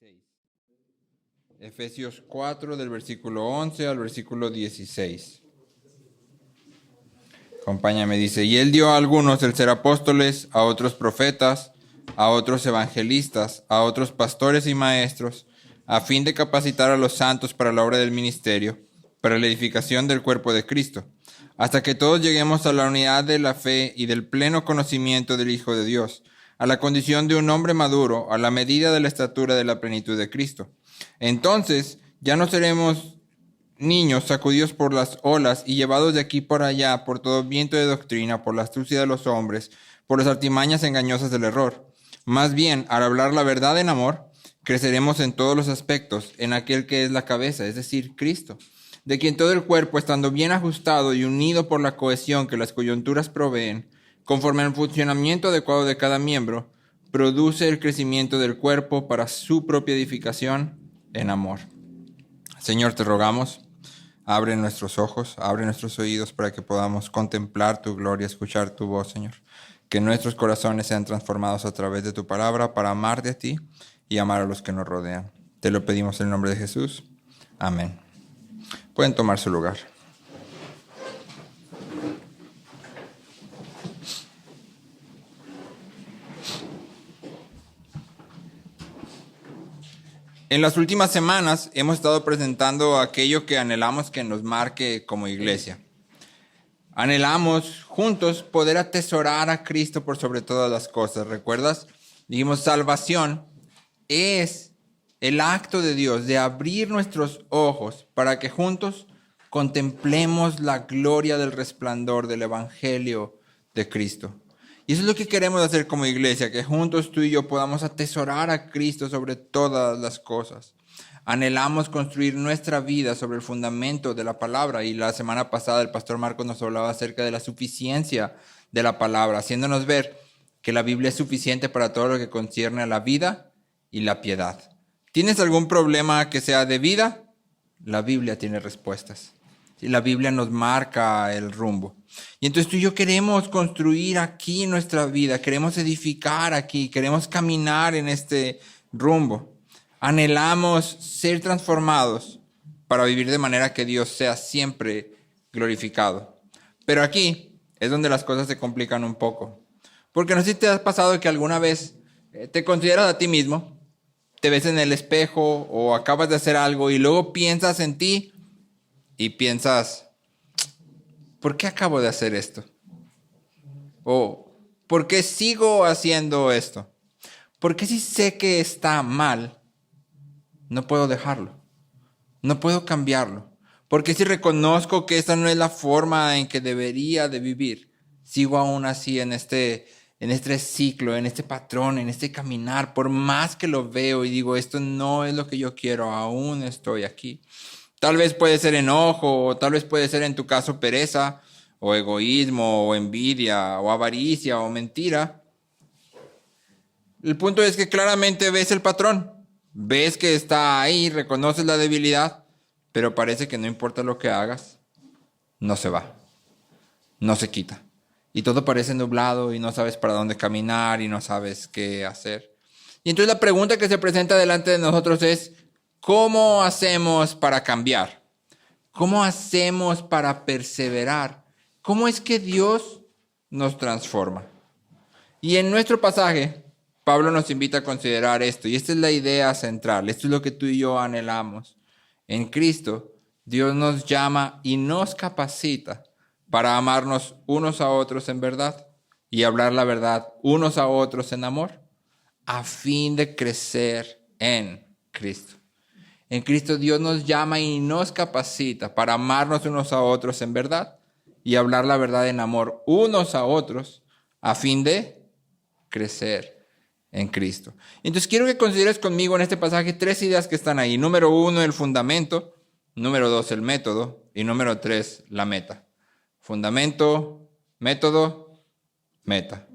16. Efesios 4 del versículo 11 al versículo 16. Acompáñame, dice: y él dio a algunos el ser apóstoles, a otros profetas, a otros evangelistas, a otros pastores y maestros, a fin de capacitar a los santos para la obra del ministerio, para la edificación del cuerpo de Cristo, hasta que todos lleguemos a la unidad de la fe y del pleno conocimiento del Hijo de Dios, a la condición de un hombre maduro, a la medida de la estatura de la plenitud de Cristo. Entonces ya no seremos niños sacudidos por las olas y llevados de aquí por allá por todo viento de doctrina, por la astucia de los hombres, por las artimañas engañosas del error. Más bien, al hablar la verdad en amor, creceremos en todos los aspectos en aquel que es la cabeza, es decir, Cristo, de quien todo el cuerpo, estando bien ajustado y unido por la cohesión que las coyunturas proveen, conforme al funcionamiento adecuado de cada miembro, produce el crecimiento del cuerpo para su propia edificación en amor. Señor, te rogamos, abre nuestros ojos, abre nuestros oídos para que podamos contemplar tu gloria, escuchar tu voz, Señor. Que nuestros corazones sean transformados a través de tu palabra para amarte a ti y amar a los que nos rodean. Te lo pedimos en el nombre de Jesús. Amén. Pueden tomar su lugar. En las últimas semanas hemos estado presentando aquello que anhelamos que nos marque como iglesia. Anhelamos juntos poder atesorar a Cristo por sobre todas las cosas. ¿Recuerdas? Dijimos, salvación es el acto de Dios de abrir nuestros ojos para que juntos contemplemos la gloria del resplandor del Evangelio de Cristo. Y eso es lo que queremos hacer como iglesia, que juntos tú y yo podamos atesorar a Cristo sobre todas las cosas. Anhelamos construir nuestra vida sobre el fundamento de la palabra. Y la semana pasada el pastor Marcos nos hablaba acerca de la suficiencia de la palabra, haciéndonos ver que la Biblia es suficiente para todo lo que concierne a la vida y la piedad. ¿Tienes algún problema que sea de vida? La Biblia tiene respuestas. La Biblia nos marca el rumbo. Y entonces tú y yo queremos construir aquí nuestra vida, queremos edificar aquí, queremos caminar en este rumbo. Anhelamos ser transformados para vivir de manera que Dios sea siempre glorificado. Pero aquí es donde las cosas se complican un poco. Porque no sé si te ha pasado que alguna vez te consideras a ti mismo, te ves en el espejo o acabas de hacer algo y luego piensas en ti y piensas, ¿por qué acabo de hacer esto? O ¿por qué sigo haciendo esto? ¿Por qué si sé que está mal, no puedo dejarlo? No puedo cambiarlo. ¿Por qué si reconozco que esta no es la forma en que debería de vivir, sigo aún así en este ciclo, en este patrón, en este caminar? Por más que lo veo y digo, esto no es lo que yo quiero, aún estoy aquí. Tal vez puede ser enojo, o tal vez puede ser en tu caso pereza, o egoísmo, o envidia, o avaricia, o mentira. El punto es que claramente ves el patrón, ves que está ahí, reconoces la debilidad, pero parece que no importa lo que hagas, no se va, no se quita. Y todo parece nublado y no sabes para dónde caminar y no sabes qué hacer. Y entonces la pregunta que se presenta delante de nosotros es, ¿cómo hacemos para cambiar? ¿Cómo hacemos para perseverar? ¿Cómo es que Dios nos transforma? Y en nuestro pasaje, Pablo nos invita a considerar esto. Y esta es la idea central. Esto es lo que tú y yo anhelamos. En Cristo, Dios nos llama y nos capacita para amarnos unos a otros en verdad y hablar la verdad unos a otros en amor, a fin de crecer en Cristo. En Cristo Dios nos llama y nos capacita para amarnos unos a otros en verdad y hablar la verdad en amor unos a otros a fin de crecer en Cristo. Entonces quiero que consideres conmigo en este pasaje 3 ideas que están ahí. Número 1, el fundamento. Número 2, el método. Y número 3, la meta. Fundamento, método, meta.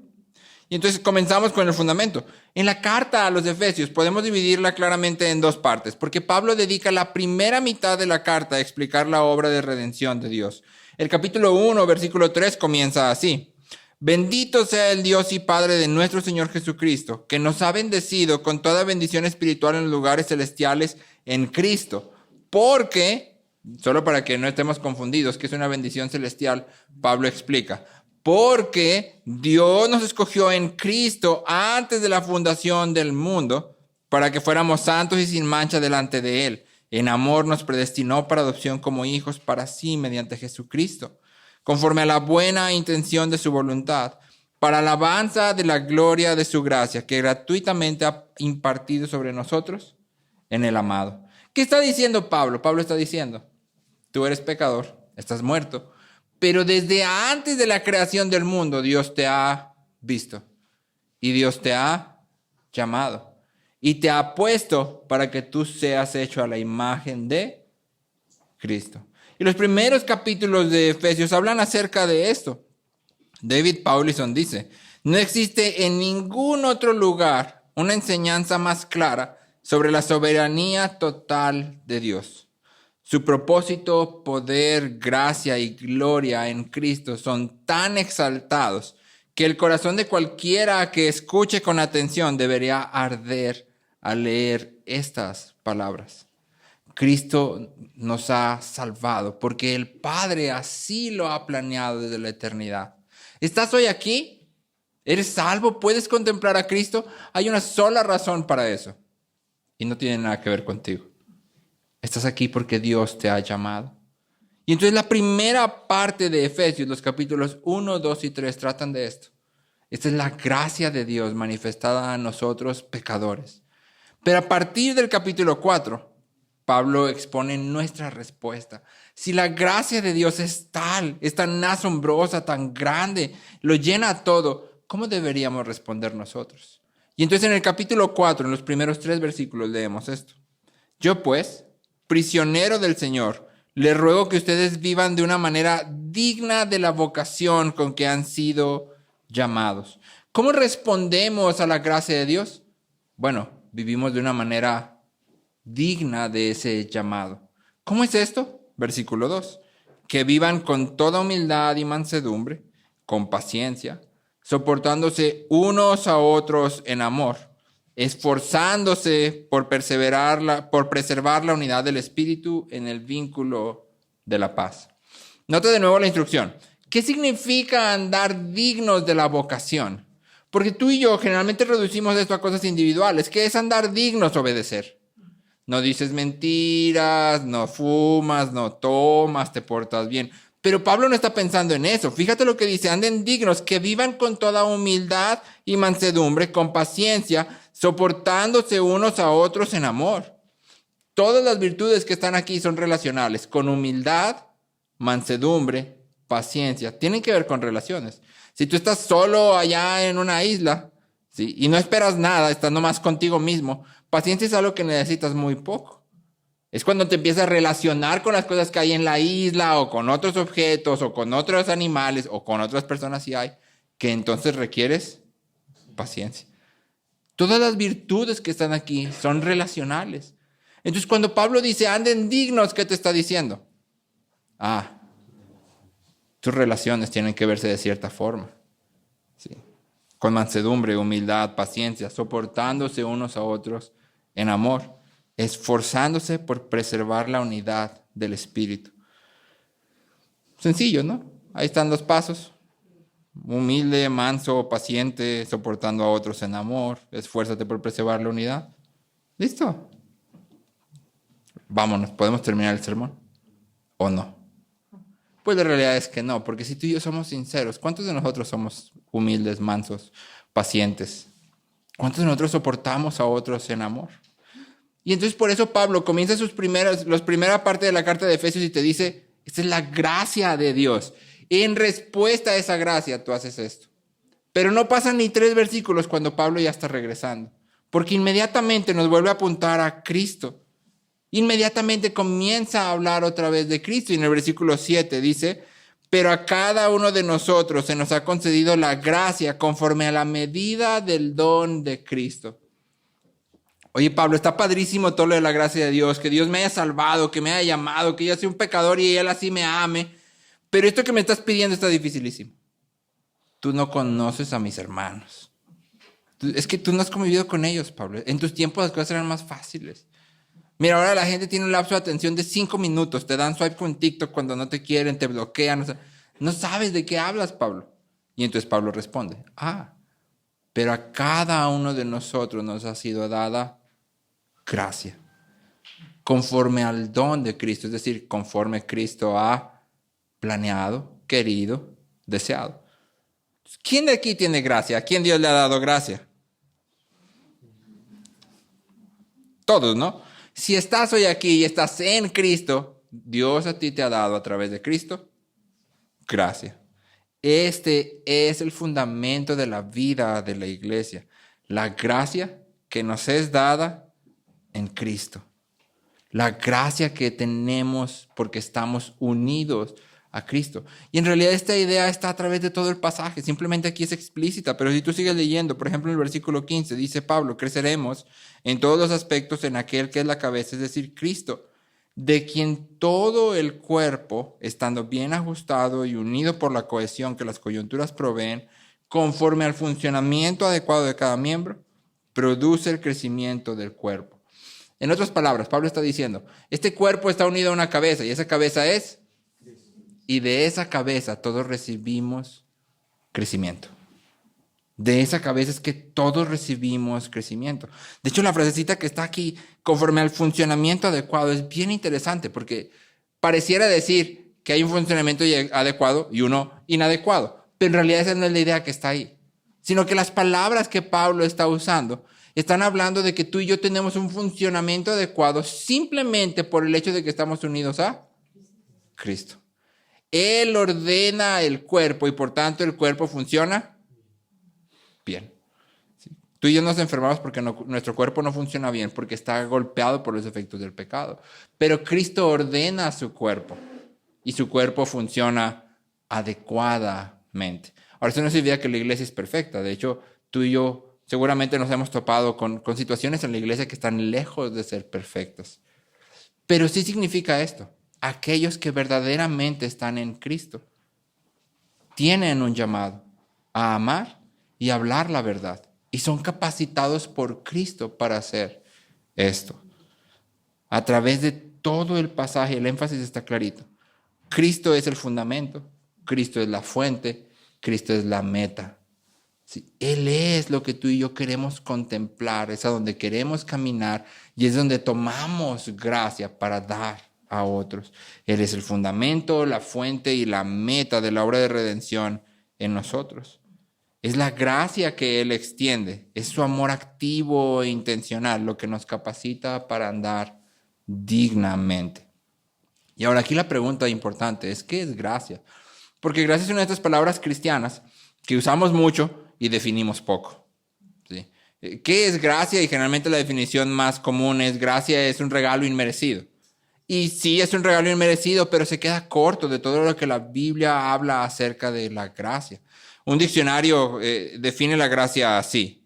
Y entonces comenzamos con el fundamento. En la carta a los Efesios podemos dividirla claramente en 2 partes, porque Pablo dedica la primera mitad de la carta a explicar la obra de redención de Dios. El capítulo 1, versículo 3 comienza así: Bendito sea el Dios y Padre de nuestro Señor Jesucristo, que nos ha bendecido con toda bendición espiritual en los lugares celestiales en Cristo. Porque, solo para que no estemos confundidos, que es una bendición celestial, Pablo explica, porque Dios nos escogió en Cristo antes de la fundación del mundo, para que fuéramos santos y sin mancha delante de Él. En amor nos predestinó para adopción como hijos para sí mediante Jesucristo, conforme a la buena intención de su voluntad, para alabanza de la gloria de su gracia, que gratuitamente ha impartido sobre nosotros en el amado. ¿Qué está diciendo Pablo? Pablo está diciendo, tú eres pecador, estás muerto, pero desde antes de la creación del mundo Dios te ha visto y Dios te ha llamado y te ha puesto para que tú seas hecho a la imagen de Cristo. Y los primeros capítulos de Efesios hablan acerca de esto. David Paulison dice, no existe en ningún otro lugar una enseñanza más clara sobre la soberanía total de Dios. Su propósito, poder, gracia y gloria en Cristo son tan exaltados que el corazón de cualquiera que escuche con atención debería arder al leer estas palabras. Cristo nos ha salvado porque el Padre así lo ha planeado desde la eternidad. ¿Estás hoy aquí? ¿Eres salvo? ¿Puedes contemplar a Cristo? Hay una sola razón para eso y no tiene nada que ver contigo. Estás aquí porque Dios te ha llamado. Y entonces la primera parte de Efesios, los capítulos 1, 2 y 3 tratan de esto. Esta es la gracia de Dios manifestada a nosotros pecadores. Pero a partir del capítulo 4, Pablo expone nuestra respuesta. Si la gracia de Dios es tan asombrosa, tan grande, lo llena todo, ¿cómo deberíamos responder nosotros? Y entonces en el capítulo 4, en los primeros 3 versículos, leemos esto. Yo pues, prisionero del Señor, les ruego que ustedes vivan de una manera digna de la vocación con que han sido llamados. ¿Cómo respondemos a la gracia de Dios? Bueno, vivimos de una manera digna de ese llamado. ¿Cómo es esto? Versículo 2. Que vivan con toda humildad y mansedumbre, con paciencia, soportándose unos a otros en amor, esforzándose por preservar la unidad del espíritu en el vínculo de la paz. Note de nuevo la instrucción. ¿Qué significa andar dignos de la vocación? Porque tú y yo generalmente reducimos esto a cosas individuales. ¿Qué es andar dignos? Obedecer. No dices mentiras, no fumas, no tomas, te portas bien. Pero Pablo no está pensando en eso. Fíjate lo que dice, anden dignos, que vivan con toda humildad y mansedumbre, con paciencia, soportándose unos a otros en amor. Todas las virtudes que están aquí son relacionales, con humildad, mansedumbre, paciencia. Tienen que ver con relaciones. Si tú estás solo allá en una isla, ¿sí? Y no esperas nada, estás nomás contigo mismo, paciencia es algo que necesitas muy poco. Es cuando te empiezas a relacionar con las cosas que hay en la isla o con otros objetos o con otros animales o con otras personas si hay, que entonces requieres paciencia. Todas las virtudes que están aquí son relacionales. Entonces cuando Pablo dice anden dignos, ¿qué te está diciendo? Tus relaciones tienen que verse de cierta forma. ¿Sí? Con mansedumbre, humildad, paciencia, soportándose unos a otros en amor, esforzándose por preservar la unidad del espíritu. Sencillo, ¿no? Ahí están los pasos. Humilde, manso, paciente, soportando a otros en amor, esfuérzate por preservar la unidad. ¿Listo? Vámonos, ¿podemos terminar el sermón? ¿O no? Pues la realidad es que no, porque si tú y yo somos sinceros, ¿cuántos de nosotros somos humildes, mansos, pacientes? ¿Cuántos de nosotros soportamos a otros en amor? Y entonces por eso Pablo comienza la primera parte de la carta de Efesios y te dice, esta es la gracia de Dios. En respuesta a esa gracia tú haces esto. Pero no pasan ni 3 versículos cuando Pablo ya está regresando, porque inmediatamente nos vuelve a apuntar a Cristo. Inmediatamente comienza a hablar otra vez de Cristo y en el versículo 7 dice, pero a cada uno de nosotros se nos ha concedido la gracia conforme a la medida del don de Cristo. Oye Pablo, está padrísimo todo lo de la gracia de Dios, que Dios me haya salvado, que me haya llamado, que yo sea un pecador y Él así me ame, pero esto que me estás pidiendo está dificilísimo. tú no conoces a mis hermanos. Es que tú no has convivido con ellos, Pablo. En tus tiempos las cosas eran más fáciles. Mira, ahora la gente tiene un lapso de atención de 5 minutos. Te dan swipe con TikTok cuando no te quieren, te bloquean. O sea, no sabes de qué hablas, Pablo. Y entonces Pablo responde, pero a cada uno de nosotros nos ha sido dada gracia, conforme al don de Cristo, es decir, conforme Cristo ha planeado, querido, deseado. ¿Quién de aquí tiene gracia? ¿A quién Dios le ha dado gracia? Todos, ¿no? Si estás hoy aquí y estás en Cristo, Dios a ti te ha dado a través de Cristo gracia. Este es el fundamento de la vida de la iglesia. La gracia que nos es dada en Cristo. La gracia que tenemos porque estamos unidos a Cristo. Y en realidad esta idea está a través de todo el pasaje. Simplemente aquí es explícita. Pero si tú sigues leyendo, por ejemplo en el versículo 15, dice Pablo, creceremos en todos los aspectos en aquel que es la cabeza, es decir, Cristo, de quien todo el cuerpo, estando bien ajustado y unido por la cohesión que las coyunturas proveen, conforme al funcionamiento adecuado de cada miembro, produce el crecimiento del cuerpo. En otras palabras, Pablo está diciendo, este cuerpo está unido a una cabeza y esa cabeza es, y de esa cabeza todos recibimos crecimiento. De esa cabeza es que todos recibimos crecimiento. De hecho, la frasecita que está aquí, conforme al funcionamiento adecuado, es bien interesante porque pareciera decir que hay un funcionamiento adecuado y uno inadecuado. Pero en realidad esa no es la idea que está ahí. Sino que las palabras que Pablo está usando están hablando de que tú y yo tenemos un funcionamiento adecuado simplemente por el hecho de que estamos unidos a Cristo. Él ordena el cuerpo y por tanto el cuerpo funciona bien. ¿Sí? Tú y yo nos enfermamos porque nuestro cuerpo no funciona bien, porque está golpeado por los efectos del pecado. Pero Cristo ordena su cuerpo y su cuerpo funciona adecuadamente. Ahora, eso no significa que la iglesia es perfecta. De hecho, tú y yo seguramente nos hemos topado con situaciones en la iglesia que están lejos de ser perfectas. Pero sí significa esto. Aquellos que verdaderamente están en Cristo tienen un llamado a amar y hablar la verdad. Y son capacitados por Cristo para hacer esto. A través de todo el pasaje, el énfasis está clarito. Cristo es el fundamento, Cristo es la fuente, Cristo es la meta. Sí, Él es lo que tú y yo queremos contemplar, es a donde queremos caminar y es donde tomamos gracia para dar a otros. Él es el fundamento, la fuente y la meta de la obra de redención en nosotros. Es la gracia que Él extiende, es su amor activo e intencional lo que nos capacita para andar dignamente. Y ahora aquí la pregunta importante es, ¿qué es gracia? Porque gracia es una de estas palabras cristianas que usamos mucho y definimos poco. ¿Sí? ¿Qué es gracia? Y generalmente la definición más común es gracia es un regalo inmerecido. Y sí, es un regalo inmerecido, pero se queda corto de todo lo que la Biblia habla acerca de la gracia. Un diccionario define la gracia así: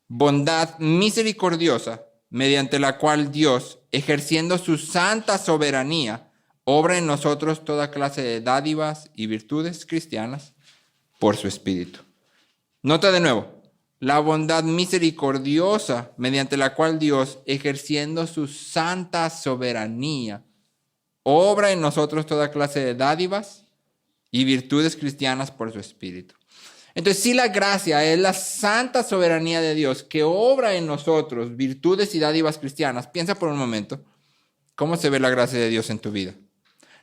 bondad misericordiosa mediante la cual Dios, ejerciendo su santa soberanía, obra en nosotros toda clase de dádivas y virtudes cristianas por su Espíritu. Nota de nuevo, la bondad misericordiosa mediante la cual Dios, ejerciendo su santa soberanía, obra en nosotros toda clase de dádivas y virtudes cristianas por su Espíritu. Entonces, si la gracia es la santa soberanía de Dios que obra en nosotros virtudes y dádivas cristianas, piensa por un momento, ¿cómo se ve la gracia de Dios en tu vida?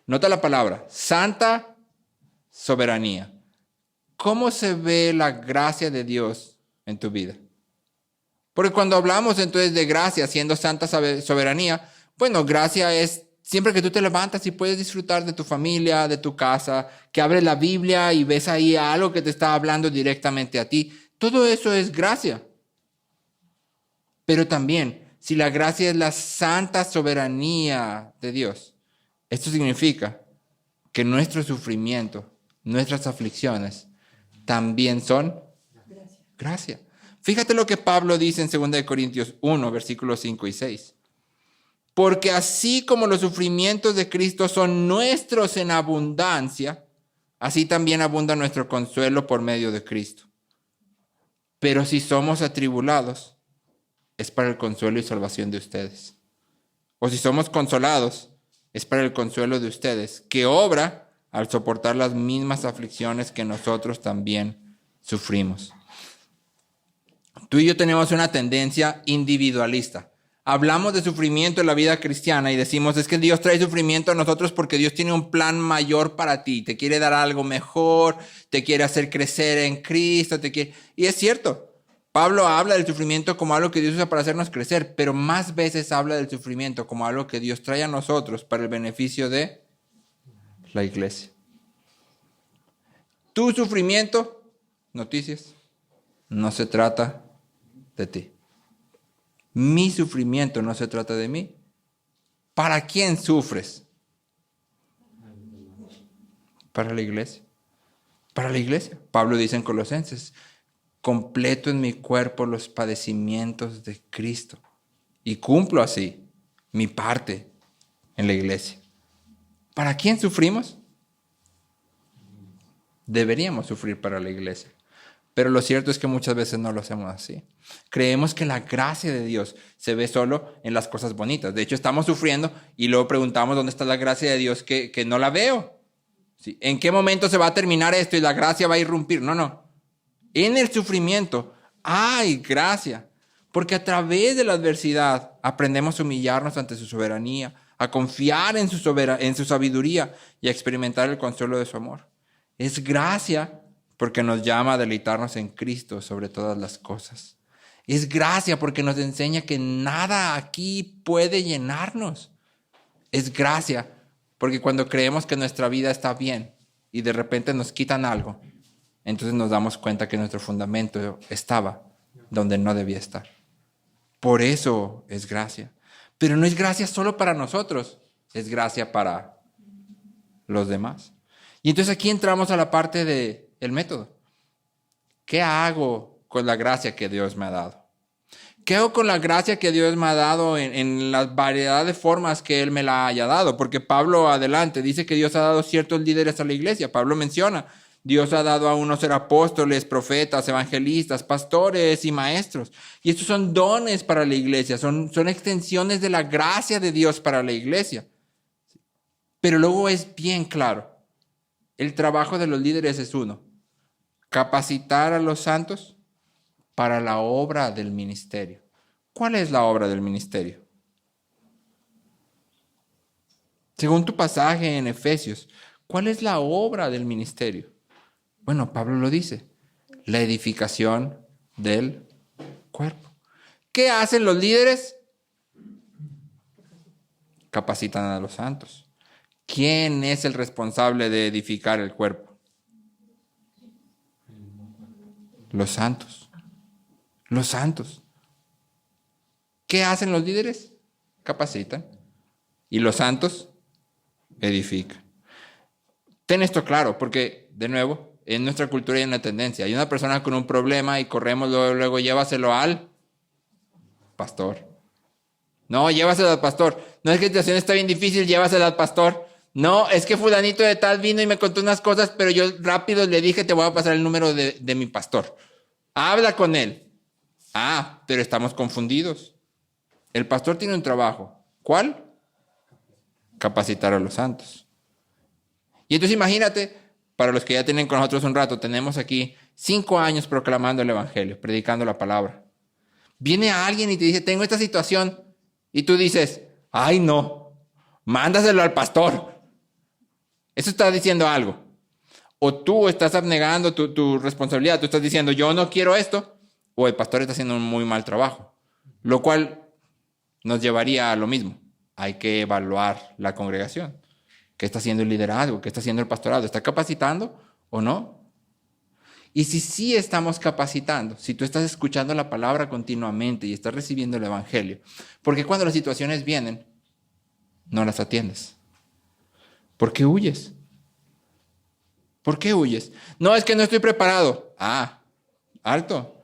Nota la palabra, santa soberanía. ¿Cómo se ve la gracia de Dios en tu vida? Porque cuando hablamos entonces de gracia siendo santa soberanía, bueno, gracia es siempre que tú te levantas y puedes disfrutar de tu familia, de tu casa, que abres la Biblia y ves ahí algo que te está hablando directamente a ti. Todo eso es gracia. Pero también, si la gracia es la santa soberanía de Dios, esto significa que nuestro sufrimiento, nuestras aflicciones, también son gracia. Fíjate lo que Pablo dice en 2 Corintios 1, versículos 5 y 6. Porque así como los sufrimientos de Cristo son nuestros en abundancia, así también abunda nuestro consuelo por medio de Cristo. Pero si somos atribulados, es para el consuelo y salvación de ustedes. O si somos consolados, es para el consuelo de ustedes, que obra al soportar las mismas aflicciones que nosotros también sufrimos. Tú y yo tenemos una tendencia individualista. Hablamos de sufrimiento en la vida cristiana y decimos, es que Dios trae sufrimiento a nosotros porque Dios tiene un plan mayor para ti. Te quiere dar algo mejor, te quiere hacer crecer en Cristo, Y es cierto, Pablo habla del sufrimiento como algo que Dios usa para hacernos crecer, pero más veces habla del sufrimiento como algo que Dios trae a nosotros para el beneficio de la iglesia. Tu sufrimiento, noticias, no se trata de ti. Mi sufrimiento no se trata de mí. ¿Para quién sufres? Para la iglesia. Para la iglesia. Pablo dice en Colosenses, completo en mi cuerpo los padecimientos de Cristo y cumplo así mi parte en la iglesia. ¿Para quién sufrimos? Deberíamos sufrir para la iglesia. Pero lo cierto es que muchas veces no lo hacemos así. Creemos que la gracia de Dios se ve solo en las cosas bonitas. De hecho, estamos sufriendo y luego preguntamos dónde está la gracia de Dios que no la veo. ¿Sí? ¿En qué momento se va a terminar esto y la gracia va a irrumpir? No. En el sufrimiento hay gracia. Porque a través de la adversidad aprendemos a humillarnos ante su soberanía, a confiar en su sabiduría y a experimentar el consuelo de su amor. Es gracia porque nos llama a deleitarnos en Cristo sobre todas las cosas. Es gracia porque nos enseña que nada aquí puede llenarnos. Es gracia porque cuando creemos que nuestra vida está bien y de repente nos quitan algo, entonces nos damos cuenta que nuestro fundamento estaba donde no debía estar. Por eso es gracia. Pero no es gracia solo para nosotros, es gracia para los demás. Y entonces aquí entramos a la parte del método. ¿Qué hago con la gracia que Dios me ha dado? ¿Qué hago con la gracia que Dios me ha dado en la variedad de formas que Él me la haya dado? Porque Pablo adelante dice que Dios ha dado ciertos líderes a la iglesia. Pablo menciona, Dios ha dado a unos ser apóstoles, profetas, evangelistas, pastores y maestros. Y estos son dones para la iglesia, son extensiones de la gracia de Dios para la iglesia. Pero luego es bien claro, el trabajo de los líderes es uno, capacitar a los santos para la obra del ministerio. ¿Cuál es la obra del ministerio? Según tu pasaje en Efesios, ¿cuál es la obra del ministerio? Bueno, Pablo lo dice, la edificación del cuerpo. ¿Qué hacen los líderes? Capacitan a los santos. ¿Quién es el responsable de edificar el cuerpo? Los santos. Los santos. ¿Qué hacen los líderes? Capacitan. Y los santos edifican. Ten esto claro, porque, de nuevo, en nuestra cultura hay una tendencia. Hay una persona con un problema y corremos luego llévaselo al pastor. No, llévaselo al pastor. No, es que la situación está bien difícil, llévaselo al pastor. No, es que fulanito de tal vino y me contó unas cosas, pero yo rápido le dije, te voy a pasar el número de mi pastor. Habla con él. Ah, pero estamos confundidos. El pastor tiene un trabajo. ¿Cuál? Capacitar a los santos. Y entonces imagínate, para los que ya tienen con nosotros un rato, tenemos aquí 5 años proclamando el evangelio, predicando la palabra. Viene alguien y te dice, tengo esta situación, y tú dices, ay no, mándaselo al pastor. Eso está diciendo algo. O tú estás abnegando tu responsabilidad, tú estás diciendo, yo no quiero esto, o el pastor está haciendo un muy mal trabajo, lo cual nos llevaría a lo mismo. Hay que evaluar la congregación. ¿Qué está haciendo el liderazgo? ¿Qué está haciendo el pastorado? ¿Está capacitando o no? Y si sí estamos capacitando, si tú estás escuchando la palabra continuamente y estás recibiendo el evangelio, ¿por qué cuando las situaciones vienen no las atiendes? ¿Por qué huyes? ¿Por qué huyes? No, es que no estoy preparado. Ah, alto.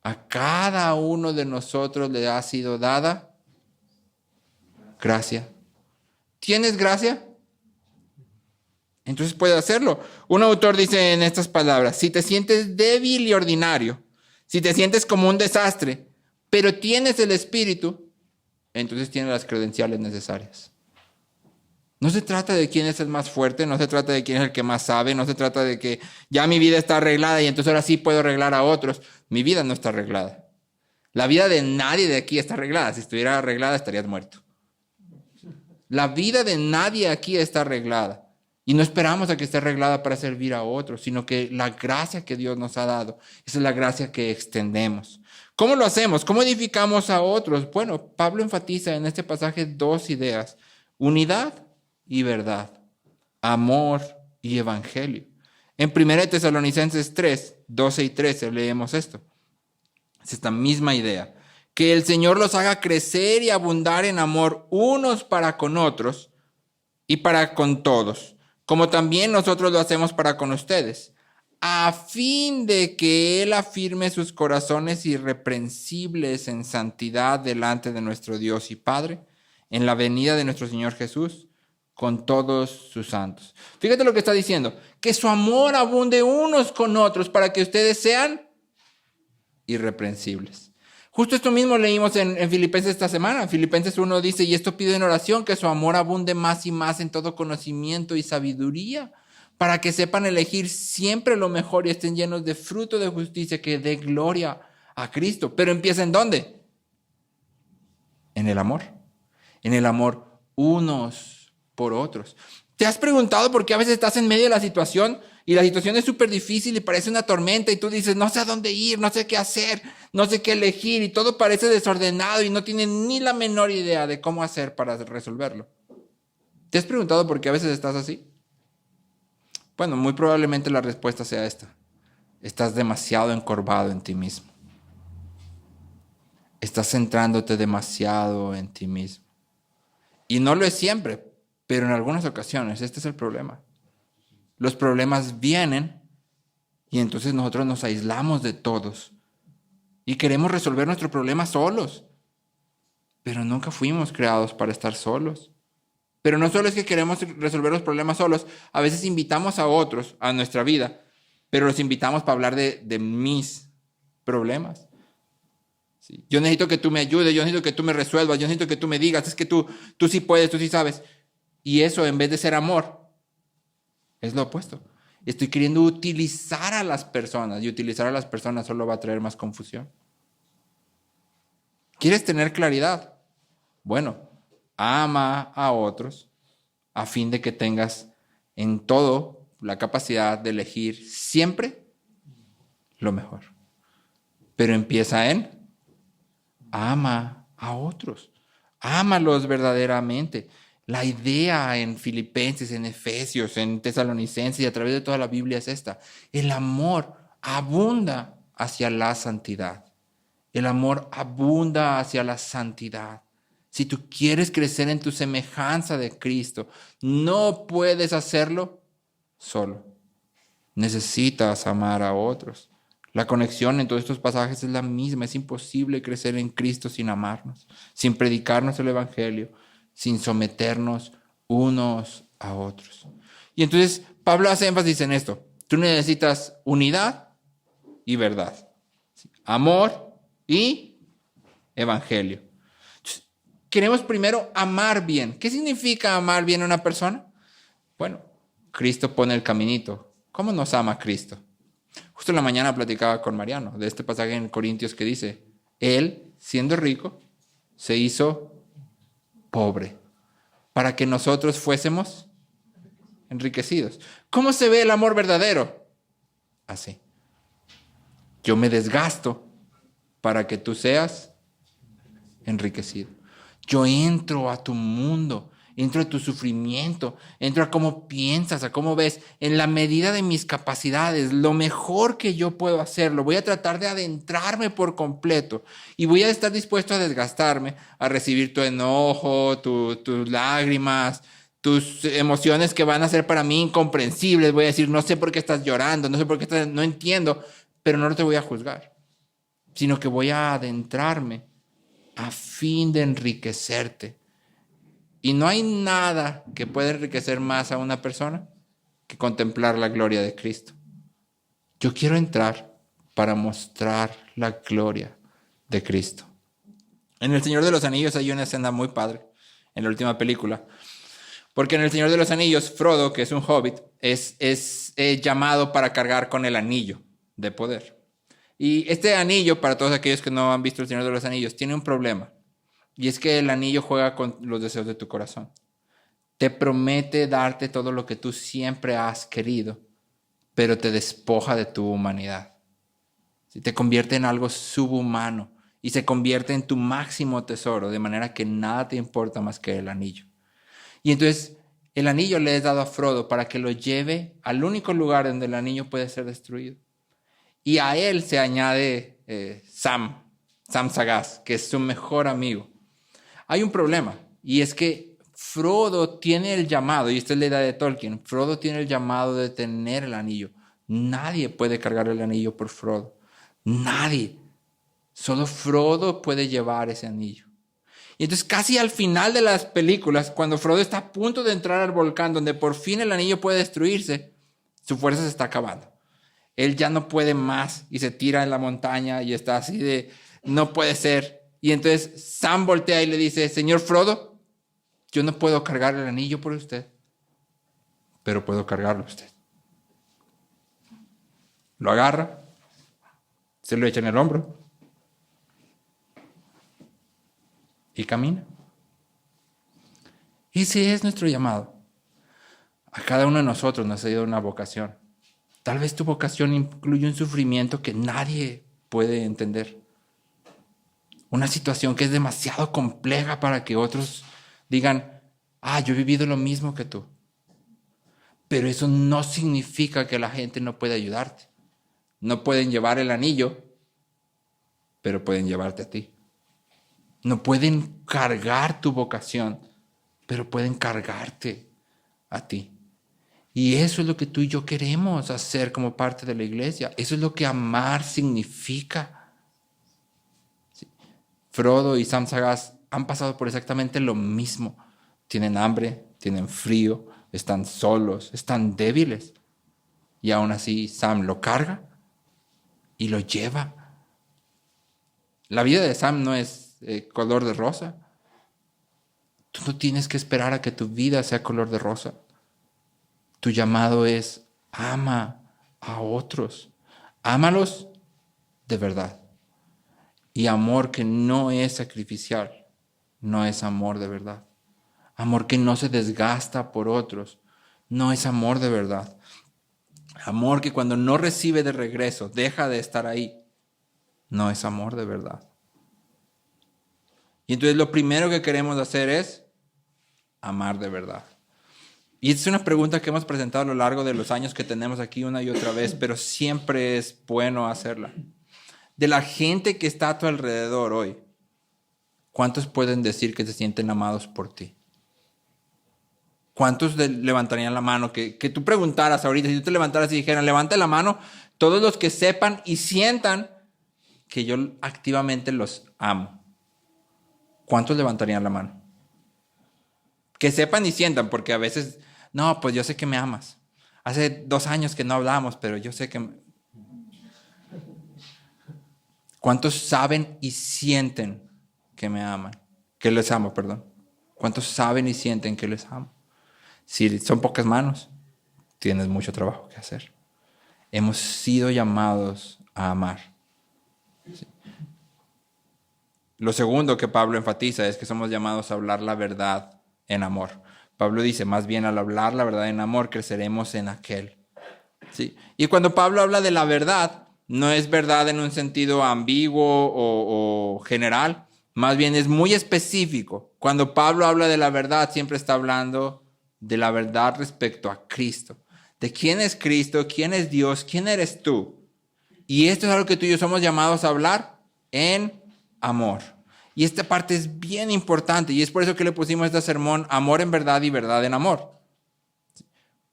A cada uno de nosotros le ha sido dada gracia. ¿Tienes gracia? entonces puede hacerlo. Un autor dice en estas palabras: si te sientes débil y ordinario, si te sientes como un desastre, pero tienes el Espíritu, entonces tienes las credenciales necesarias. No se trata de quién es el más fuerte, no se trata de quién es el que más sabe, no se trata de que ya mi vida está arreglada y entonces ahora sí puedo arreglar a otros. Mi vida no está arreglada. La vida de nadie de aquí está arreglada. Si estuviera arreglada, estarías muerto. La vida de nadie aquí está arreglada. Y no esperamos a que esté arreglada para servir a otros, sino que la gracia que Dios nos ha dado, esa es la gracia que extendemos. ¿Cómo lo hacemos? ¿Cómo edificamos a otros? Bueno, Pablo enfatiza en este pasaje dos ideas: unidad y verdad, amor y evangelio. En 1 Tesalonicenses 3, 12 y 13 leemos esto. Es esta misma idea: que el Señor los haga crecer y abundar en amor unos para con otros y para con todos, como también nosotros lo hacemos para con ustedes, a fin de que Él afirme sus corazones irreprensibles en santidad delante de nuestro Dios y Padre, en la venida de nuestro Señor Jesús, con todos sus santos. Fíjate lo que está diciendo: que su amor abunde unos con otros para que ustedes sean irreprensibles. Justo esto mismo leímos en Filipenses esta semana. Filipenses 1 dice: y esto pido en oración, que su amor abunde más y más en todo conocimiento y sabiduría, para que sepan elegir siempre lo mejor y estén llenos de fruto de justicia que dé gloria a Cristo. Pero empieza ¿en dónde? En el amor. En el amor unos por otros. ¿Te has preguntado por qué a veces estás en medio de la situación y la situación es súper difícil y parece una tormenta y tú dices: no sé a dónde ir, no sé qué hacer, no sé qué elegir, y todo parece desordenado y no tienes ni la menor idea de cómo hacer para resolverlo? ¿Te has preguntado por qué a veces estás así? Bueno, muy probablemente la respuesta sea esta: estás demasiado encorvado en ti mismo. Estás centrándote demasiado en ti mismo. Y no lo es siempre, pero en algunas ocasiones este es el problema. Los problemas vienen y entonces nosotros nos aislamos de todos y queremos resolver nuestro problema solos. Pero nunca fuimos creados para estar solos. Pero no solo es que queremos resolver los problemas solos, a veces invitamos a otros a nuestra vida, pero los invitamos para hablar de mis problemas. Sí. Yo necesito que tú me ayudes, yo necesito que tú me resuelvas, yo necesito que tú me digas: es que tú sí puedes, tú sí sabes. Y eso, en vez de ser amor, es lo opuesto. Estoy queriendo utilizar a las personas, y utilizar a las personas solo va a traer más confusión. ¿Quieres tener claridad? Bueno, ama a otros a fin de que tengas en todo la capacidad de elegir siempre lo mejor. Pero empieza en: ama a otros, ámalos verdaderamente. La idea en Filipenses, en Efesios, en Tesalonicenses y a través de toda la Biblia es esta: el amor abunda hacia la santidad. El amor abunda hacia la santidad. Si tú quieres crecer en tu semejanza de Cristo, no puedes hacerlo solo. Necesitas amar a otros. La conexión en todos estos pasajes es la misma. Es imposible crecer en Cristo sin amarnos, sin predicarnos el Evangelio, sin someternos unos a otros. Y entonces Pablo hace énfasis en esto: tú necesitas unidad y verdad, amor y evangelio. Entonces, queremos primero amar bien. ¿Qué significa amar bien a una persona? Bueno, Cristo pone el caminito. ¿Cómo nos ama Cristo? Justo en la mañana platicaba con Mariano de este pasaje en Corintios que dice: Él, siendo rico, se hizo pobre para que nosotros fuésemos enriquecidos. ¿Cómo se ve el amor verdadero? Así: yo me desgasto para que tú seas enriquecido. Yo entro a tu mundo, entro a tu sufrimiento, entro a cómo piensas, a cómo ves, en la medida de mis capacidades, lo mejor que yo puedo hacerlo. Voy a tratar de adentrarme por completo y voy a estar dispuesto a desgastarme, a recibir tu enojo, tus lágrimas, tus emociones que van a ser para mí incomprensibles. Voy a decir: no sé por qué estás llorando, no sé por qué estás, no entiendo, pero no te voy a juzgar, sino que voy a adentrarme a fin de enriquecerte. Y no hay nada que pueda enriquecer más a una persona que contemplar la gloria de Cristo. Yo quiero entrar para mostrar la gloria de Cristo. En El Señor de los Anillos hay una escena muy padre, en la última película. Porque en El Señor de los Anillos, Frodo, que es un hobbit, es llamado para cargar con el anillo de poder. Y este anillo, para todos aquellos que no han visto El Señor de los Anillos, tiene un problema. Y es que el anillo juega con los deseos de tu corazón. Te promete darte todo lo que tú siempre has querido, pero te despoja de tu humanidad. Te convierte en algo subhumano y se convierte en tu máximo tesoro, de manera que nada te importa más que el anillo. Y entonces el anillo le es dado a Frodo para que lo lleve al único lugar donde el anillo puede ser destruido. Y a él se añade Sam Sagaz, que es su mejor amigo. Hay un problema, y es que Frodo tiene el llamado, y esta es la idea de Tolkien, Frodo tiene el llamado de tener el anillo. Nadie puede cargar el anillo por Frodo. Nadie. Solo Frodo puede llevar ese anillo. Y entonces casi al final de las películas, cuando Frodo está a punto de entrar al volcán, donde por fin el anillo puede destruirse, su fuerza se está acabando. Él ya no puede más y se tira en la montaña y está así de, no puede ser. Y entonces Sam voltea y le dice, señor Frodo, yo no puedo cargar el anillo por usted, pero puedo cargarlo usted. Lo agarra, se lo echa en el hombro y camina. Ese es nuestro llamado. A cada uno de nosotros nos ha dado una vocación. Tal vez tu vocación incluye un sufrimiento que nadie puede entender. Una situación que es demasiado compleja para que otros digan, yo he vivido lo mismo que tú. Pero eso no significa que la gente no pueda ayudarte. No pueden llevar el anillo, pero pueden llevarte a ti. No pueden cargar tu vocación, pero pueden cargarte a ti. Y eso es lo que tú y yo queremos hacer como parte de la iglesia. Eso es lo que amar significa. Sí. Frodo y Sam Sagaz han pasado por exactamente lo mismo. Tienen hambre, tienen frío, están solos, están débiles. Y aún así Sam lo carga y lo lleva. La vida de Sam no es color de rosa. Tú no tienes que esperar a que tu vida sea color de rosa. Tu llamado es ama a otros. Ámalos de verdad. Y amor que no es sacrificial, no es amor de verdad. Amor que no se desgasta por otros, no es amor de verdad. Amor que cuando no recibe de regreso, deja de estar ahí, no es amor de verdad. Y entonces lo primero que queremos hacer es amar de verdad. Y esta es una pregunta que hemos presentado a lo largo de los años que tenemos aquí una y otra vez, pero siempre es bueno hacerla. De la gente que está a tu alrededor hoy, ¿cuántos pueden decir que se sienten amados por ti? ¿Cuántos levantarían la mano? Que tú preguntaras ahorita, si tú te levantaras y dijeran, levanta la mano, todos los que sepan y sientan que yo activamente los amo. ¿Cuántos levantarían la mano? Que sepan y sientan, porque a veces, no, pues yo sé que me amas. Hace 2 años que no hablamos, pero yo sé que... ¿Cuántos saben y sienten que me aman? Que les amo, perdón. ¿Cuántos saben y sienten que les amo? Si son pocas manos, tienes mucho trabajo que hacer. Hemos sido llamados a amar. Sí. Lo segundo que Pablo enfatiza es que somos llamados a hablar la verdad en amor. Pablo dice, más bien al hablar la verdad en amor, creceremos en aquel. ¿Sí? Y cuando Pablo habla de la verdad, no es verdad en un sentido ambiguo o general, más bien es muy específico. Cuando Pablo habla de la verdad, siempre está hablando de la verdad respecto a Cristo. De quién es Cristo, quién es Dios, quién eres tú. Y esto es algo que tú y yo somos llamados a hablar en amor. Y esta parte es bien importante y es por eso que le pusimos este sermón, amor en verdad y verdad en amor.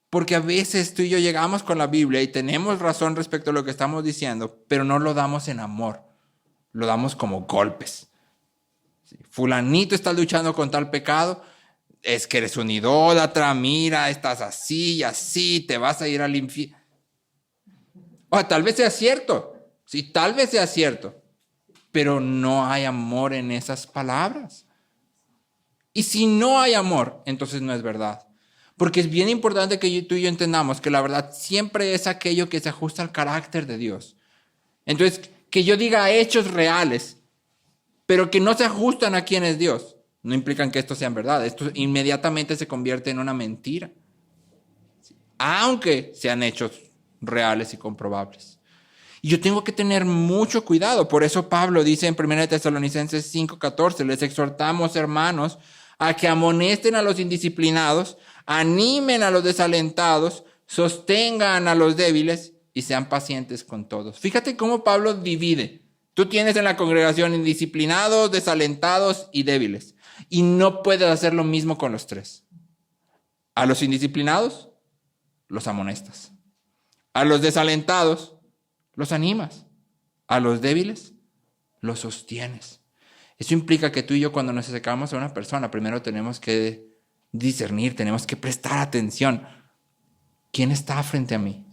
Porque a veces tú y yo llegamos con la Biblia y tenemos razón respecto a lo que estamos diciendo, pero no lo damos en amor, lo damos como golpes. Fulanito está luchando con tal pecado, es que eres un idólatra, mira, estás así y así, te vas a ir al infierno. O tal vez sea cierto, sí, tal vez sea cierto, pero no hay amor en esas palabras. Y si no hay amor, entonces no es verdad. Porque es bien importante que tú y yo entendamos que la verdad siempre es aquello que se ajusta al carácter de Dios. Entonces, que yo diga hechos reales, pero que no se ajustan a quién es Dios, no implican que esto sea verdad. Esto inmediatamente se convierte en una mentira, aunque sean hechos reales y comprobables. Y yo tengo que tener mucho cuidado. Por eso Pablo dice en 1 Tesalonicenses 5:14, les exhortamos, hermanos, a que amonesten a los indisciplinados, animen a los desalentados, sostengan a los débiles y sean pacientes con todos. Fíjate cómo Pablo divide. Tú tienes en la congregación indisciplinados, desalentados y débiles. Y no puedes hacer lo mismo con los tres. A los indisciplinados, los amonestas. A los desalentados, los animas. A los débiles, los sostienes. Eso implica que tú y yo, cuando nos acercamos a una persona, primero tenemos que discernir, tenemos que prestar atención. ¿Quién está frente a mí?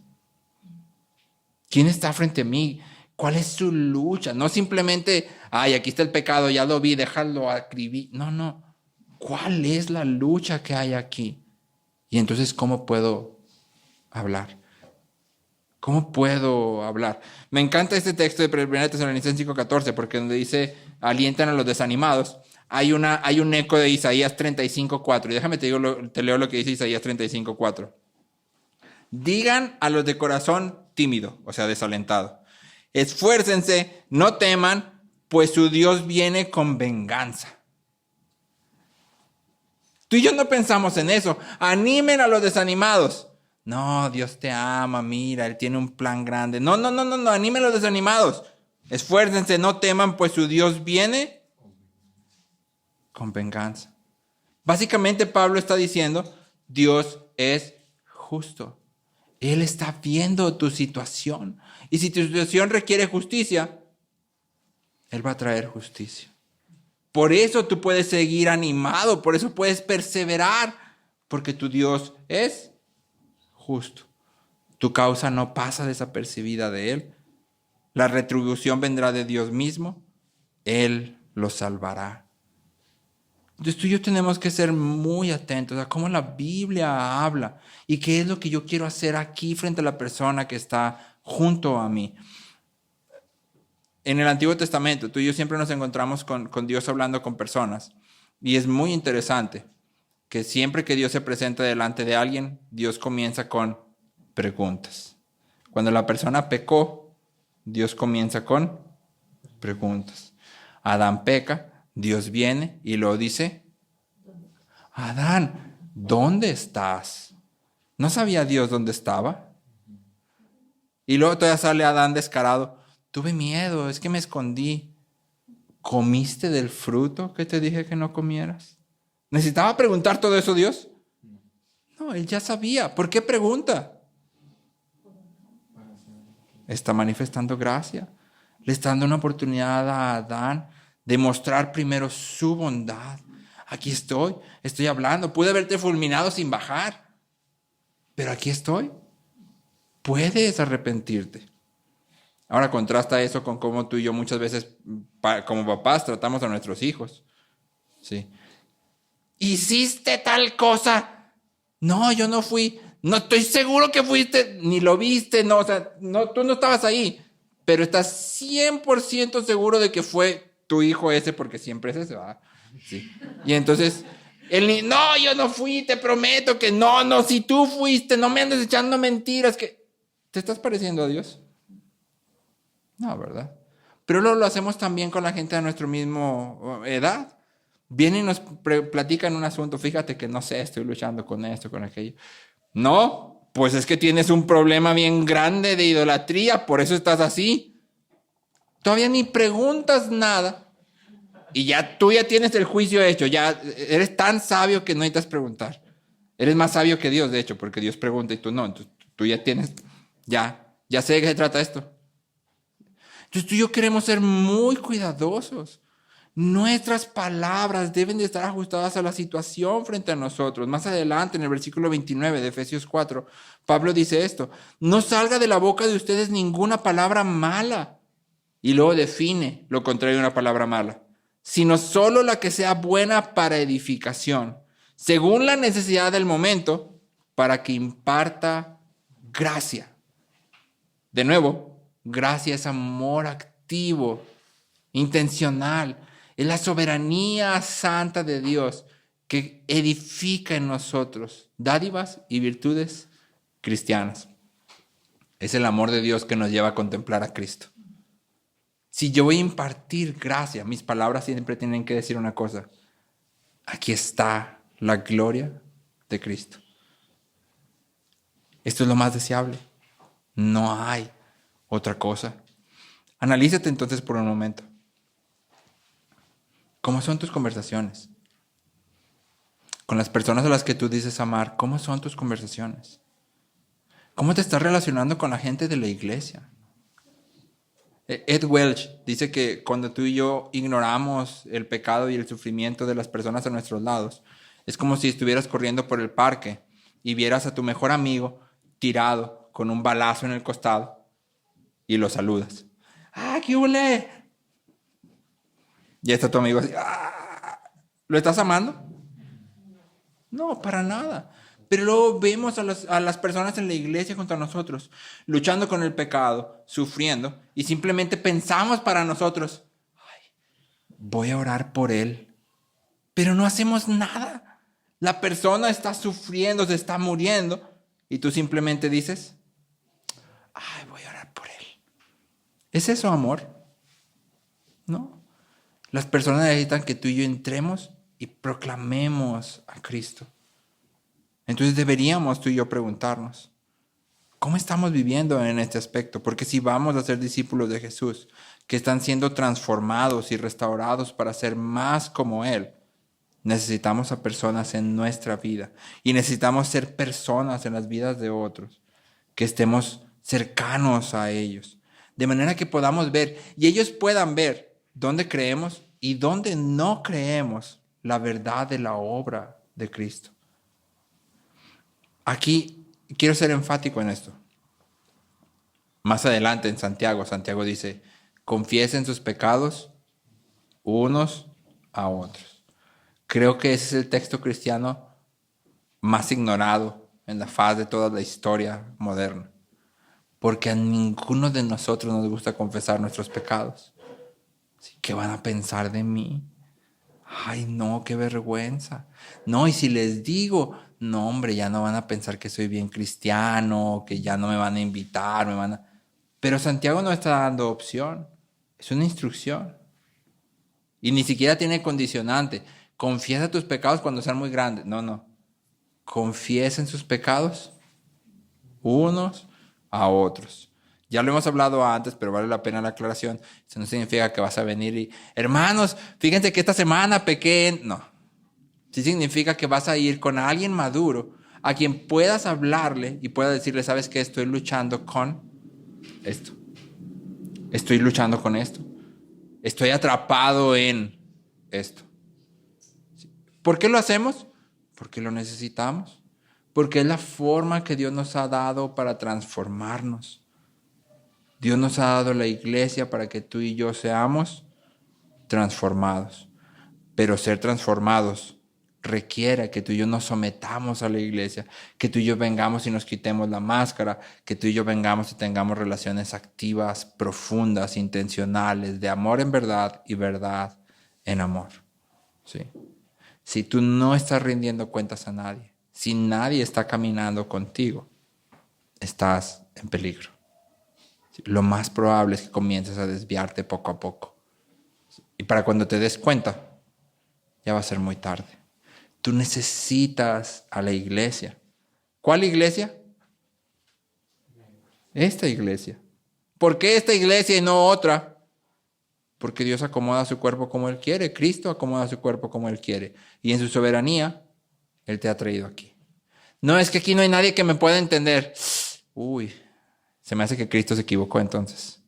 ¿Quién está frente a mí? ¿Cuál es su lucha? No simplemente, ay, aquí está el pecado, ya lo vi, déjalo acribir. No. ¿Cuál es la lucha que hay aquí? Y entonces, ¿cómo puedo hablar? ¿Cómo puedo hablar? Me encanta este texto de 1 Tesalonicenses 5:14, porque donde dice, alientan a los desanimados, hay un eco de Isaías 35:4. Y déjame te leo lo que dice Isaías 35:4. Digan a los de corazón tímido, o sea, desalentado, esfuércense, no teman, pues su Dios viene con venganza. Tú y yo no pensamos en eso. Animen a los desanimados. No, Dios te ama, mira, Él tiene un plan grande. No, animen a los desanimados. Esfuércense, no teman, pues su Dios viene con venganza. Básicamente Pablo está diciendo, Dios es justo. Él está viendo tu situación. Y si tu situación requiere justicia, Él va a traer justicia. Por eso tú puedes seguir animado, por eso puedes perseverar, porque tu Dios es justo. Tu causa no pasa desapercibida de Él. La retribución vendrá de Dios mismo. Él lo salvará. Entonces tú y yo tenemos que ser muy atentos a cómo la Biblia habla y qué es lo que yo quiero hacer aquí frente a la persona que está junto a mí. En el Antiguo Testamento, tú y yo siempre nos encontramos con Dios hablando con personas. Y es muy interesante que siempre que Dios se presenta delante de alguien, Dios comienza con preguntas. Cuando la persona pecó, Dios comienza con preguntas. Adán peca, Dios viene y lo dice, Adán, ¿dónde estás? ¿No sabía Dios dónde estaba? Y luego todavía sale Adán descarado. Tuve miedo, es que me escondí. ¿Comiste del fruto que te dije que no comieras? ¿Necesitaba preguntar todo eso Dios? No, Él ya sabía. ¿Por qué pregunta? Está manifestando gracia. Le está dando una oportunidad a Adán de mostrar primero su bondad. Aquí estoy hablando. Pude haberte fulminado sin bajar, pero aquí estoy. Puedes arrepentirte. Ahora contrasta eso con cómo tú y yo muchas veces, como papás, tratamos a nuestros hijos. ¿Sí? ¿Hiciste tal cosa? No, yo no fui. No estoy seguro que fuiste, ni lo viste. No, o sea, no, tú no estabas ahí. Pero estás 100% seguro de que fue tu hijo ese, porque siempre es ese, ¿verdad? Sí. Y entonces, no, yo no fui, te prometo que no, si tú fuiste, no me andes echando mentiras. ¿Te estás pareciendo a Dios? No, ¿verdad? Pero lo hacemos también con la gente de nuestra misma edad. Vienen y nos platican un asunto. Fíjate que no sé, estoy luchando con esto, con aquello. No, pues es que tienes un problema bien grande de idolatría, por eso estás así. Todavía ni preguntas nada y tú ya tienes el juicio hecho. Ya eres tan sabio que no necesitas preguntar. Eres más sabio que Dios, de hecho, porque Dios pregunta y tú no. Entonces, tú ya tienes, ya sé de qué se trata esto. Entonces tú y yo queremos ser muy cuidadosos. Nuestras palabras deben de estar ajustadas a la situación frente a nosotros. Más adelante, en el versículo 29 de Efesios 4, Pablo dice esto: no salga de la boca de ustedes ninguna palabra mala. Y luego define lo contrario de una palabra mala, sino solo la que sea buena para edificación, según la necesidad del momento, para que imparta gracia. De nuevo, gracia es amor activo, intencional. Es la soberanía santa de Dios que edifica en nosotros dádivas y virtudes cristianas. Es el amor de Dios que nos lleva a contemplar a Cristo. Si yo voy a impartir gracia, mis palabras siempre tienen que decir una cosa: aquí está la gloria de Cristo. Esto es lo más deseable. No hay otra cosa. Analízate entonces por un momento. ¿Cómo son tus conversaciones? Con las personas a las que tú dices amar, ¿cómo son tus conversaciones? ¿Cómo te estás relacionando con la gente de la iglesia? Ed Welch dice que cuando tú y yo ignoramos el pecado y el sufrimiento de las personas a nuestros lados, es como si estuvieras corriendo por el parque y vieras a tu mejor amigo tirado con un balazo en el costado y lo saludas. ¡Ah, qué huele! Y está tu amigo así. ¡Ah! ¿Lo estás amando? No, para nada. Pero luego vemos a las personas en la iglesia junto a nosotros, luchando con el pecado, sufriendo, y simplemente pensamos para nosotros: ay, voy a orar por él. Pero no hacemos nada. La persona está sufriendo, se está muriendo, y tú simplemente dices: ay, voy a orar por él. ¿Es eso amor? No. Las personas necesitan que tú y yo entremos y proclamemos a Cristo. Entonces deberíamos tú y yo preguntarnos: ¿cómo estamos viviendo en este aspecto? Porque si vamos a ser discípulos de Jesús, que están siendo transformados y restaurados para ser más como Él, necesitamos a personas en nuestra vida. Y necesitamos ser personas en las vidas de otros, que estemos cercanos a ellos. De manera que podamos ver y ellos puedan ver dónde creemos y dónde no creemos la verdad de la obra de Cristo. Aquí quiero ser enfático en esto. Más adelante en Santiago dice: confiesen sus pecados unos a otros. Creo que ese es el texto cristiano más ignorado en la faz de toda la historia moderna. Porque a ninguno de nosotros nos gusta confesar nuestros pecados. ¿Qué van a pensar de mí? Ay, no, qué vergüenza. No, y si les digo, no, hombre, ya no van a pensar que soy bien cristiano, que ya no me van a invitar, Pero Santiago no está dando opción, es una instrucción. Y ni siquiera tiene condicionante. Confiesa tus pecados cuando sean muy grandes. No. Confiesen sus pecados unos a otros. Ya lo hemos hablado antes, pero vale la pena la aclaración. Eso no significa que vas a venir y: hermanos, fíjense que esta semana pequé. No. Sí significa que vas a ir con alguien maduro a quien puedas hablarle y puedas decirle: ¿sabes qué? Estoy luchando con esto. Estoy luchando con esto. Estoy atrapado en esto. ¿Por qué lo hacemos? Porque lo necesitamos. Porque es la forma que Dios nos ha dado para transformarnos. Dios nos ha dado la iglesia para que tú y yo seamos transformados. Pero ser transformados requiere que tú y yo nos sometamos a la iglesia, que tú y yo vengamos y nos quitemos la máscara, que tú y yo vengamos y tengamos relaciones activas, profundas, intencionales, de amor en verdad y verdad en amor. ¿Sí? Si tú no estás rindiendo cuentas a nadie, si nadie está caminando contigo, estás en peligro. Lo más probable es que comiences a desviarte poco a poco. Y para cuando te des cuenta, ya va a ser muy tarde. Tú necesitas a la iglesia. ¿Cuál iglesia? Esta iglesia. ¿Por qué esta iglesia y no otra? Porque Dios acomoda su cuerpo como Él quiere. Cristo acomoda su cuerpo como Él quiere. Y en su soberanía, Él te ha traído aquí. No, es que aquí no hay nadie que me pueda entender. Uy, se me hace que Cristo se equivocó entonces.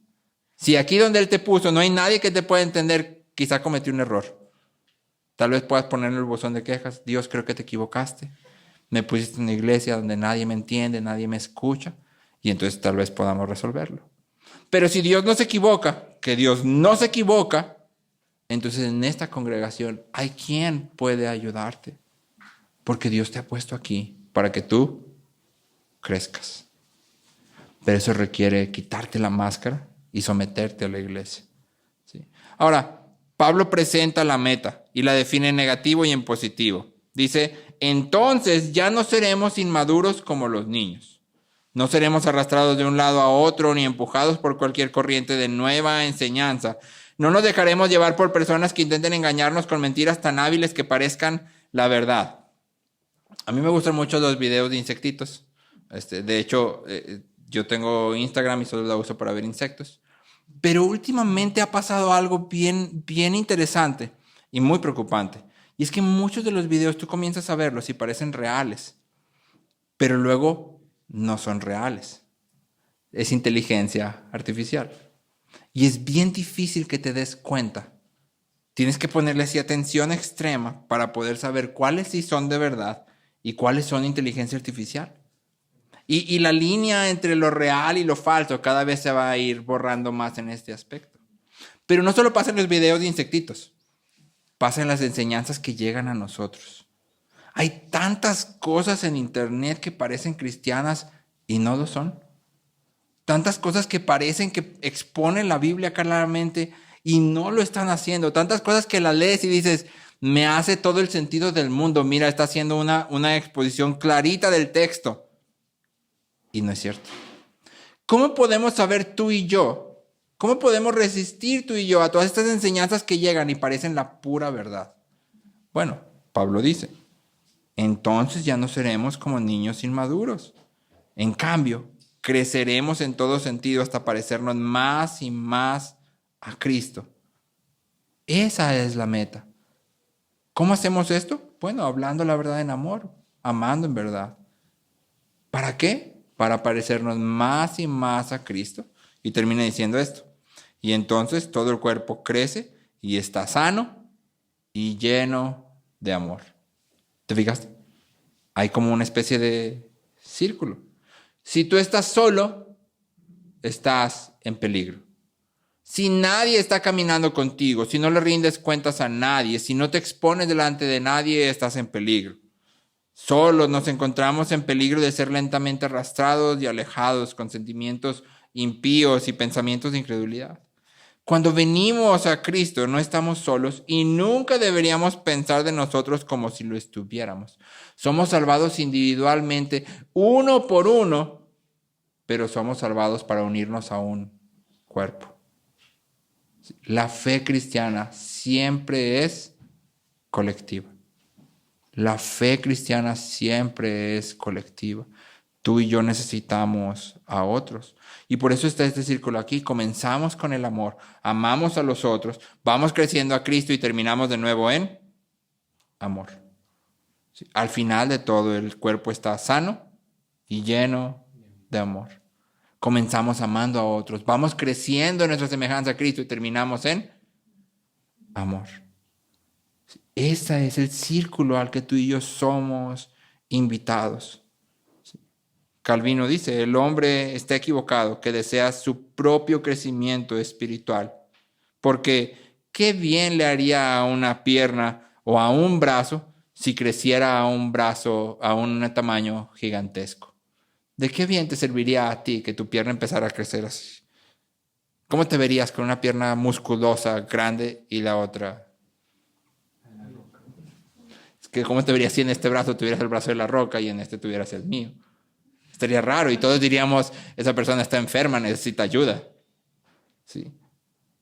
Si aquí donde Él te puso no hay nadie que te pueda entender, quizá cometí un error. Tal vez puedas poner en el buzón de quejas, Dios, creo que te equivocaste. Me pusiste en una iglesia donde nadie me entiende, nadie me escucha. Y entonces tal vez podamos resolverlo. Pero si Dios no se equivoca, que Dios no se equivoca, entonces en esta congregación hay quien puede ayudarte. Porque Dios te ha puesto aquí para que tú crezcas. Pero eso requiere quitarte la máscara y someterte a la iglesia. ¿Sí? Ahora, Pablo presenta la meta y la define en negativo y en positivo. Dice, entonces ya no seremos inmaduros como los niños. No seremos arrastrados de un lado a otro ni empujados por cualquier corriente de nueva enseñanza. No nos dejaremos llevar por personas que intenten engañarnos con mentiras tan hábiles que parezcan la verdad. A mí me gustan mucho los videos de insectitos. De hecho, yo tengo Instagram y solo la uso para ver insectos. Pero últimamente ha pasado algo bien interesante y muy preocupante. Y es que muchos de los videos tú comienzas a verlos y parecen reales, pero luego no son reales. Es inteligencia artificial. Y es bien difícil que te des cuenta. Tienes que ponerle así atención extrema para poder saber cuáles sí son de verdad y cuáles son inteligencia artificial. Y la línea entre lo real y lo falso cada vez se va a ir borrando más en este aspecto. Pero no solo pasa en los videos de insectitos, pasa en las enseñanzas que llegan a nosotros. Hay tantas cosas en internet que parecen cristianas y no lo son. Tantas cosas que parecen que exponen la Biblia claramente y no lo están haciendo. Tantas cosas que las lees y dices, me hace todo el sentido del mundo. Mira, está haciendo una exposición clarita del texto. Y no es cierto. ¿Cómo podemos saber tú y yo? ¿Cómo podemos resistir tú y yo a todas estas enseñanzas que llegan y parecen la pura verdad? Bueno, Pablo dice, entonces ya no seremos como niños inmaduros. En cambio, creceremos en todo sentido hasta parecernos más y más a Cristo. Esa es la meta. ¿Cómo hacemos esto? Bueno, hablando la verdad en amor, amando en verdad. ¿Para qué? Para parecernos más y más a Cristo. Y termina diciendo esto. Y entonces todo el cuerpo crece y está sano y lleno de amor. ¿Te fijaste? Hay como una especie de círculo. Si tú estás solo, estás en peligro. Si nadie está caminando contigo, si no le rindes cuentas a nadie, si no te expones delante de nadie, estás en peligro. Solos nos encontramos en peligro de ser lentamente arrastrados y alejados con sentimientos impíos y pensamientos de incredulidad. Cuando venimos a Cristo no estamos solos y nunca deberíamos pensar de nosotros como si lo estuviéramos. Somos salvados individualmente, uno por uno, pero somos salvados para unirnos a un cuerpo. La fe cristiana siempre es colectiva. La fe cristiana siempre es colectiva. Tú y yo necesitamos a otros. Y por eso está este círculo aquí. Comenzamos con el amor, amamos a los otros, vamos creciendo a Cristo y terminamos de nuevo en amor. ¿Sí? Al final de todo, el cuerpo está sano y lleno de amor. Comenzamos amando a otros, vamos creciendo en nuestra semejanza a Cristo y terminamos en amor. Ese es el círculo al que tú y yo somos invitados. Calvino dice, el hombre está equivocado que desea su propio crecimiento espiritual, porque qué bien le haría a una pierna o a un brazo si creciera a un brazo a un tamaño gigantesco. ¿De qué bien te serviría a ti que tu pierna empezara a crecer así? ¿Cómo te verías con una pierna musculosa, grande y la otra? Es que ¿cómo te verías si en este brazo tuvieras el brazo de la roca y en este tuvieras el mío? Estaría raro y todos diríamos, esa persona está enferma, necesita ayuda. ¿Sí?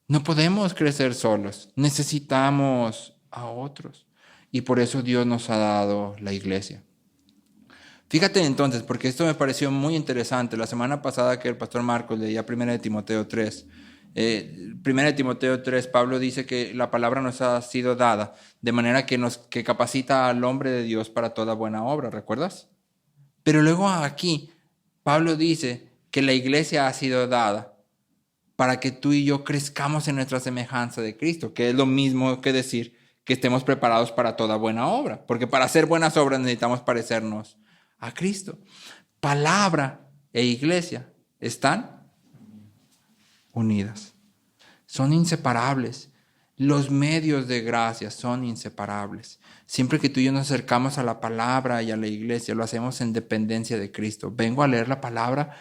No podemos crecer solos, necesitamos a otros. Y por eso Dios nos ha dado la iglesia. Fíjate entonces, porque esto me pareció muy interesante. La semana pasada que el pastor Marcos leía 1 Timoteo 3, 1 Timoteo 3, Pablo dice que la palabra nos ha sido dada de manera que capacita al hombre de Dios para toda buena obra, ¿recuerdas? Pero luego aquí, Pablo dice que la iglesia ha sido dada para que tú y yo crezcamos en nuestra semejanza de Cristo, que es lo mismo que decir que estemos preparados para toda buena obra, porque para hacer buenas obras necesitamos parecernos a Cristo. Palabra e iglesia están unidas, son inseparables. Los medios de gracia son inseparables. Siempre que tú y yo nos acercamos a la palabra y a la iglesia, lo hacemos en dependencia de Cristo. Vengo a leer la palabra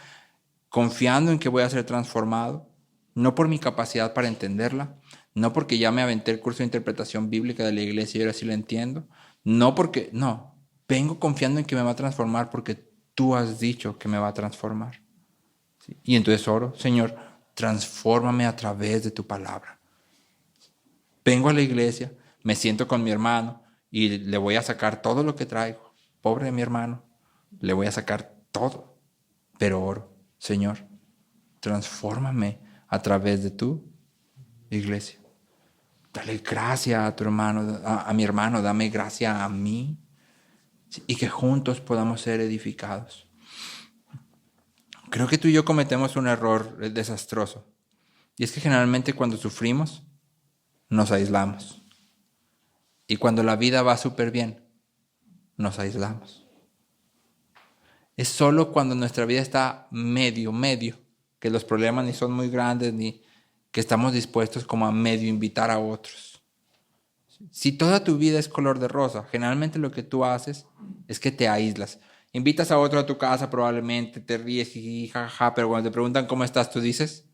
confiando en que voy a ser transformado, no por mi capacidad para entenderla, no porque ya me aventé el curso de interpretación bíblica de la iglesia y ahora sí la entiendo, no, vengo confiando en que me va a transformar porque tú has dicho que me va a transformar. ¿Sí? Y entonces oro, Señor, transfórmame a través de tu palabra. Vengo a la iglesia, me siento con mi hermano y le voy a sacar todo lo que traigo. Pobre de mi hermano, le voy a sacar todo. Pero oro, Señor, transfórmame a través de tu iglesia. Dale gracia a tu hermano, a mi hermano, dame gracia a mí. Y que juntos podamos ser edificados. Creo que tú y yo cometemos un error desastroso. Y es que generalmente cuando sufrimos, nos aislamos. Y cuando la vida va súper bien, nos aislamos. Es solo cuando nuestra vida está medio, que los problemas ni son muy grandes, ni que estamos dispuestos como a medio invitar a otros. Si toda tu vida es color de rosa, generalmente lo que tú haces es que te aíslas. Invitas a otro a tu casa probablemente, te ríes y jajaja, pero cuando te preguntan cómo estás, tú dices,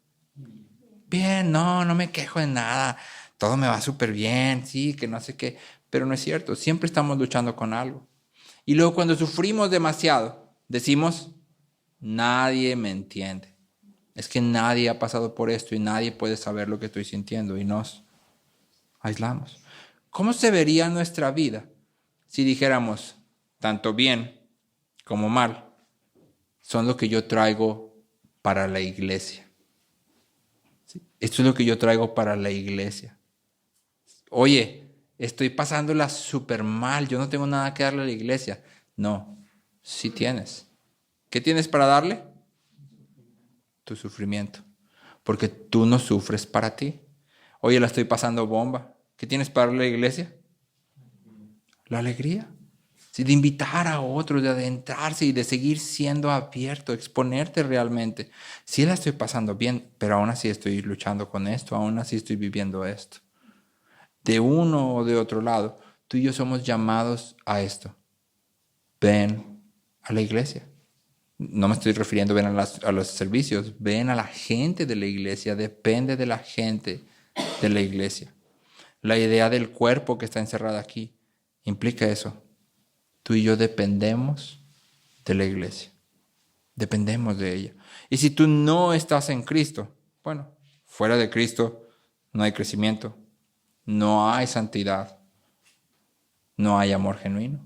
bien, no me quejo de nada. Todo me va súper bien, sí, que no sé qué, pero no es cierto, siempre estamos luchando con algo. Y luego cuando sufrimos demasiado, decimos, nadie me entiende. Es que nadie ha pasado por esto y nadie puede saber lo que estoy sintiendo y nos aislamos. ¿Cómo se vería nuestra vida si dijéramos, tanto bien como mal son lo que yo traigo para la iglesia? ¿Sí? Esto es lo que yo traigo para la iglesia. Oye, estoy pasándola súper mal, yo no tengo nada que darle a la iglesia. No, sí tienes. ¿Qué tienes para darle? Tu sufrimiento. Porque tú no sufres para ti. Oye, la estoy pasando bomba. ¿Qué tienes para darle a la iglesia? La alegría. Sí, de invitar a otros, de adentrarse y de seguir siendo abierto, exponerte realmente. Sí la estoy pasando bien, pero aún así estoy luchando con esto, aún así estoy viviendo esto. De uno o de otro lado, tú y yo somos llamados a esto. Ven a la iglesia. No me estoy refiriendo ven a los servicios, ven a la gente de la iglesia, depende de la gente de la iglesia. La idea del cuerpo que está encerrada aquí implica eso. Tú y yo dependemos de la iglesia, dependemos de ella. Y si tú no estás en Cristo, bueno, fuera de Cristo no hay crecimiento, no hay santidad, no hay amor genuino.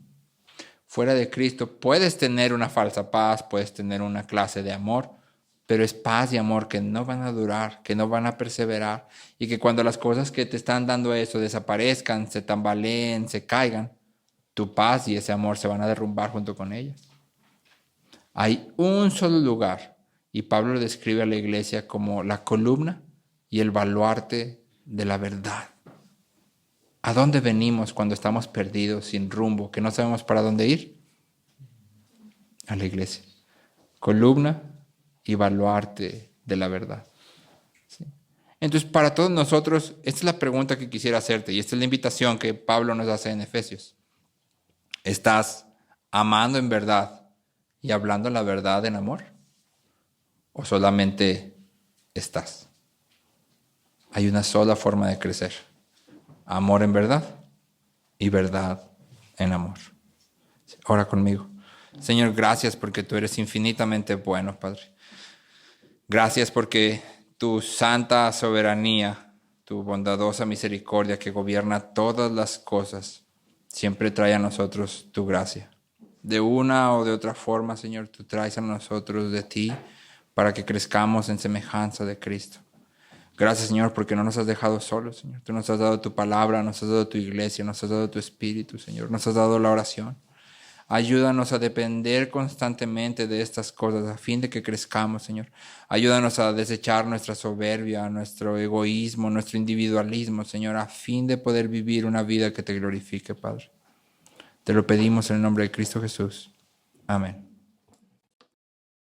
Fuera de Cristo puedes tener una falsa paz, puedes tener una clase de amor, pero es paz y amor que no van a durar, que no van a perseverar y que cuando las cosas que te están dando eso desaparezcan, se tambaleen, se caigan, tu paz y ese amor se van a derrumbar junto con ellas. Hay un solo lugar y Pablo describe a la iglesia como la columna y el baluarte de la verdad. ¿A dónde venimos cuando estamos perdidos, sin rumbo, que no sabemos para dónde ir? A la iglesia. Columna y baluarte de la verdad. ¿Sí? Entonces, para todos nosotros, esta es la pregunta que quisiera hacerte y esta es la invitación que Pablo nos hace en Efesios. ¿Estás amando en verdad y hablando la verdad en amor? ¿O solamente estás? Hay una sola forma de crecer. Amor en verdad y verdad en amor. Ora conmigo. Señor, gracias porque tú eres infinitamente bueno, Padre. Gracias porque tu santa soberanía, tu bondadosa misericordia que gobierna todas las cosas, siempre trae a nosotros tu gracia. De una o de otra forma, Señor, tú traes a nosotros de ti para que crezcamos en semejanza de Cristo. Gracias, Señor, porque no nos has dejado solos, Señor. Tú nos has dado tu palabra, nos has dado tu iglesia, nos has dado tu espíritu, Señor. Nos has dado la oración. Ayúdanos a depender constantemente de estas cosas a fin de que crezcamos, Señor. Ayúdanos a desechar nuestra soberbia, nuestro egoísmo, nuestro individualismo, Señor, a fin de poder vivir una vida que te glorifique, Padre. Te lo pedimos en el nombre de Cristo Jesús. Amén.